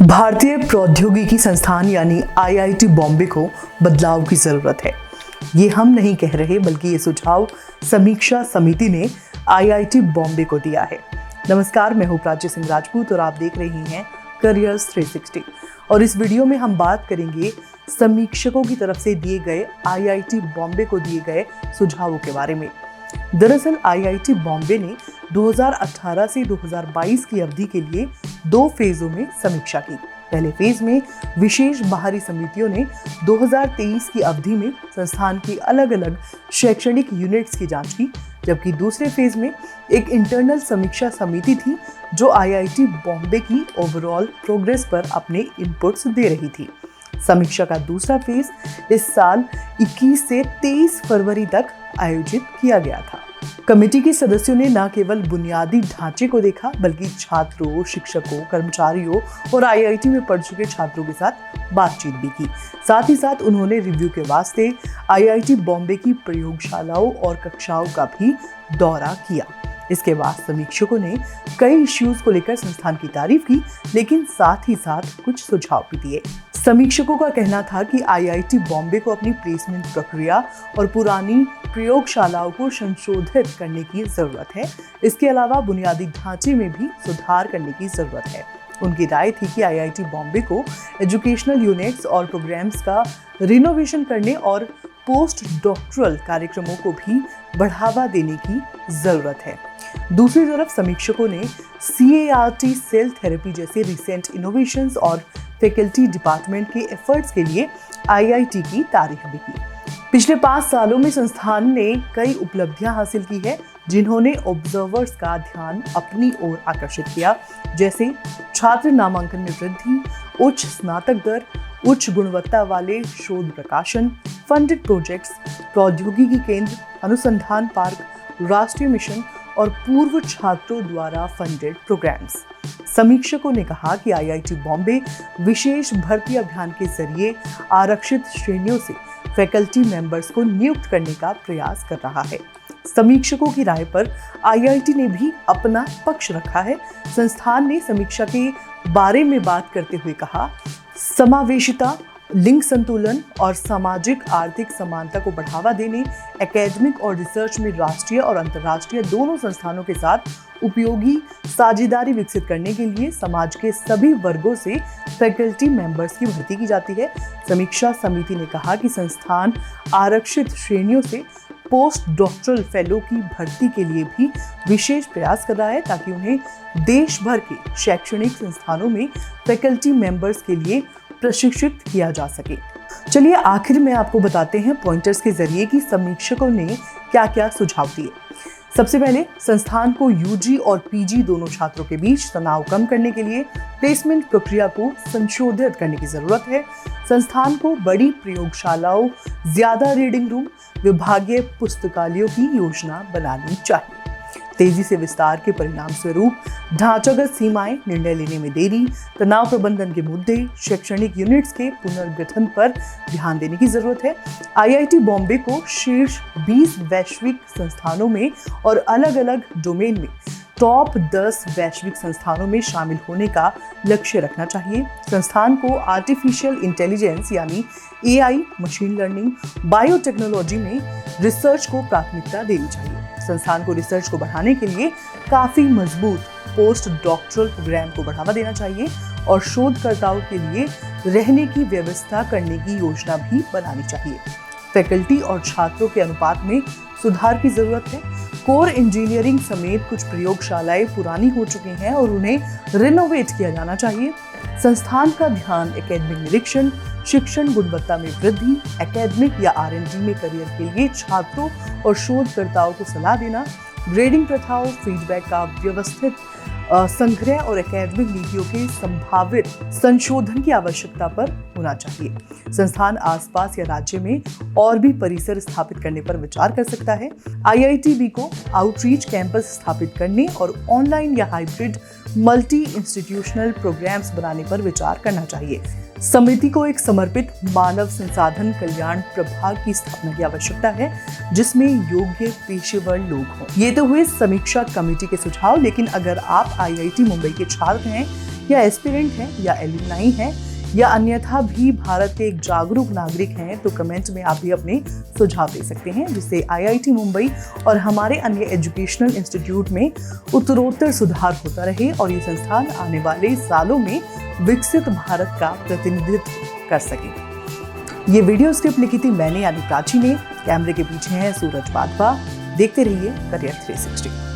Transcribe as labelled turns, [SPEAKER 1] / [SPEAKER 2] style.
[SPEAKER 1] भारतीय प्रौद्योगिकी संस्थान यानी आईआईटी बॉम्बे को बदलाव की जरूरत है। ये हम नहीं कह रहे, बल्कि ये सुझाव समीक्षा समिति ने आईआईटी बॉम्बे को दिया है। नमस्कार, मैं हूँ प्राची सिंह राजपूत और आप देख रही हैं करियर्स 360। और इस वीडियो में हम बात करेंगे समीक्षकों की तरफ से दिए गए आईआईटी बॉम्बे को दिए गए सुझावों के बारे में। दरअसल आईआईटी बॉम्बे ने 2018 से 2022 की अवधि के लिए 2 फेजों में समीक्षा की। पहले फेज में विशेष बाहरी समितियों ने 2023 की अवधि में संस्थान की अलग अलग शैक्षणिक यूनिट्स की जांच की, जबकि दूसरे फेज में एक इंटरनल समीक्षा समिति थी जो आईआईटी बॉम्बे की ओवरऑल प्रोग्रेस पर अपने इनपुट्स दे रही थी। समीक्षा का दूसरा फेज इस साल 21 से 23 फरवरी तक आयोजित किया गया था। कमेटी के सदस्यों ने न केवल बुनियादी ढांचे को देखा, बल्कि छात्रों, शिक्षकों, कर्मचारियों और आईआईटी में पढ़ चुके छात्रों के साथ बातचीत भी की। साथ ही साथ उन्होंने रिव्यू के वास्ते आईआईटी बॉम्बे की प्रयोगशालाओं और कक्षाओं का भी दौरा किया। इसके बाद समीक्षकों ने कई इश्यूज को लेकर संस्थान की तारीफ की, लेकिन साथ ही साथ कुछ सुझाव भी दिए। समीक्षकों का कहना था कि आईआईटी बॉम्बे को अपनी प्लेसमेंट प्रक्रिया और पुरानी प्रयोगशालाओं को संशोधित करने की जरूरत है। इसके अलावा बुनियादी ढांचे में भी सुधार करने की जरूरत है। उनकी राय थी कि आईआईटी बॉम्बे को एजुकेशनल यूनिट्स और प्रोग्राम्स का रिनोवेशन करने और पोस्ट डॉक्टरल कार्यक्रमों को भी बढ़ावा देने की जरूरत है। दूसरी तरफ समीक्षकों ने CAR-T सेल थेरेपी जैसे रिसेंट इनोवेशंस और फैकल्टी डिपार्टमेंट के एफर्ट्स के लिए आईआईटी की तारीफ भी की। पिछले 5 सालों में संस्थान ने कई उपलब्धियां हासिल की है, जिन्होंने ऑब्जर्वर्स का ध्यान अपनी ओर आकर्षित किया, जैसे छात्र नामांकन में वृद्धि, उच्च स्नातक दर, उच्च गुणवत्ता वाले शोध प्रकाशन, फंडेड प्रोजेक्ट्स, प्रौद्योगिकी केंद्र, अनुसंधान पार्क, राष्ट्रीय मिशन और पूर्व छात्रों द्वारा फंडेड प्रोग्राम्स। समीक्षकों ने कहा कि आईआईटी बॉम्बे विशेष भर्ती अभियान के जरिए आरक्षित श्रेणियों से फैकल्टी मेंबर्स को नियुक्त करने का प्रयास कर रहा है। समीक्षकों की राय पर आईआईटी ने भी अपना पक्ष रखा है। संस्थान ने समीक्षा के बारे में बात करते हुए कहा, समावेशिता, लिंग संतुलन और सामाजिक आर्थिक समानता को बढ़ावा देने, एकेडमिक और रिसर्च में राष्ट्रीय और अंतर्राष्ट्रीय दोनों संस्थानों के साथ उपयोगी साझेदारी विकसित करने के लिए समाज के सभी वर्गों से फैकल्टी मेंबर्स की भर्ती की जाती है। समीक्षा समिति ने कहा कि संस्थान आरक्षित श्रेणियों से पोस्ट डॉक्टरल फेलो की भर्ती के लिए भी विशेष प्रयास कर रहा है, ताकि उन्हें देश भर के शैक्षणिक संस्थानों में फैकल्टी मेंबर्स के लिए प्रशिक्षित किया जा सके। चलिए आखिर में आपको बताते हैं पॉइंटर्स के जरिए कि समीक्षकों ने क्या क्या सुझाव दिए। सबसे पहले, संस्थान को यूजी और पीजी दोनों छात्रों के बीच तनाव कम करने के लिए प्लेसमेंट प्रक्रिया को संशोधित करने की जरूरत है। संस्थान को बड़ी प्रयोगशालाओं, ज्यादा रीडिंग रूम, विभागीय पुस्तकालयों की योजना बनानी चाहिए। तेजी से विस्तार के परिणाम स्वरूप ढांचागत सीमाएं, निर्णय लेने में देरी, तनाव प्रबंधन के मुद्दे, शैक्षणिक यूनिट्स के पुनर्गठन पर ध्यान देने की जरूरत है। आईआईटी बॉम्बे को शीर्ष 20 वैश्विक संस्थानों में और अलग अलग डोमेन में टॉप 10 वैश्विक संस्थानों में शामिल होने का लक्ष्य रखना चाहिए। संस्थान को आर्टिफिशियल इंटेलिजेंस यानी AI, मशीन लर्निंग, बायोटेक्नोलॉजी में रिसर्च को प्राथमिकता देनी चाहिए। संस्थान को रिसर्च को बढ़ाने के लिए काफी मजबूत पोस्ट डॉक्टरल प्रोग्राम को बढ़ावा देना चाहिए और शोधकर्ताओं के लिए रहने की व्यवस्था करने की योजना भी बनानी चाहिए। फैकल्टी और छात्रों के अनुपात में सुधार की जरूरत है। कोर इंजीनियरिंग समेत कुछ प्रयोगशालाएं पुरानी हो चुकी हैं और उन्हें रिनोवेट किया जाना चाहिए। संस्थान का ध्यान एकेडमिक निरीक्षण, शिक्षण गुणवत्ता में वृद्धि, एकेडमिक या R&D में करियर के लिए छात्रों और शोधकर्ताओं को सलाह देना, ग्रेडिंग प्रथाओं, फीडबैक का व्यवस्थित संग्रह और एकेडमिक नीतियों के संभावित संशोधन की आवश्यकता पर होना चाहिए। संस्थान आसपास या राज्य में और भी परिसर स्थापित करने पर विचार कर सकता है। आईआईटीबी को आउटरीच कैंपस स्थापित करने और ऑनलाइन या हाइब्रिड मल्टी इंस्टीट्यूशनल प्रोग्राम्स बनाने पर विचार करना चाहिए। समिति को एक समर्पित मानव संसाधन कल्याण प्रभाग की स्थापना की आवश्यकता है, जिसमें योग्य पेशेवर लोग हों। ये तो हुए समीक्षा कमेटी के सुझाव, लेकिन अगर आप आईआईटी मुंबई के छात्र हैं या एस्पिरेंट हैं या एल्यूमनाई हैं या अन्यथा भी भारत के एक जागरूक नागरिक हैं, तो कमेंट में आप भी अपने सुझाव दे सकते हैं, जिससे आईआईटी मुंबई और हमारे अन्य एजुकेशनल इंस्टीट्यूट में उत्तरोत्तर सुधार होता रहे और ये संस्थान आने वाले सालों में विकसित भारत का प्रतिनिधित्व कर सके। ये वीडियो स्क्रिप्ट लिखी थी मैंने यानी प्राची ने। कैमरे के पीछे हैं सूरज वाधवा। देखते रहिए करियर 360।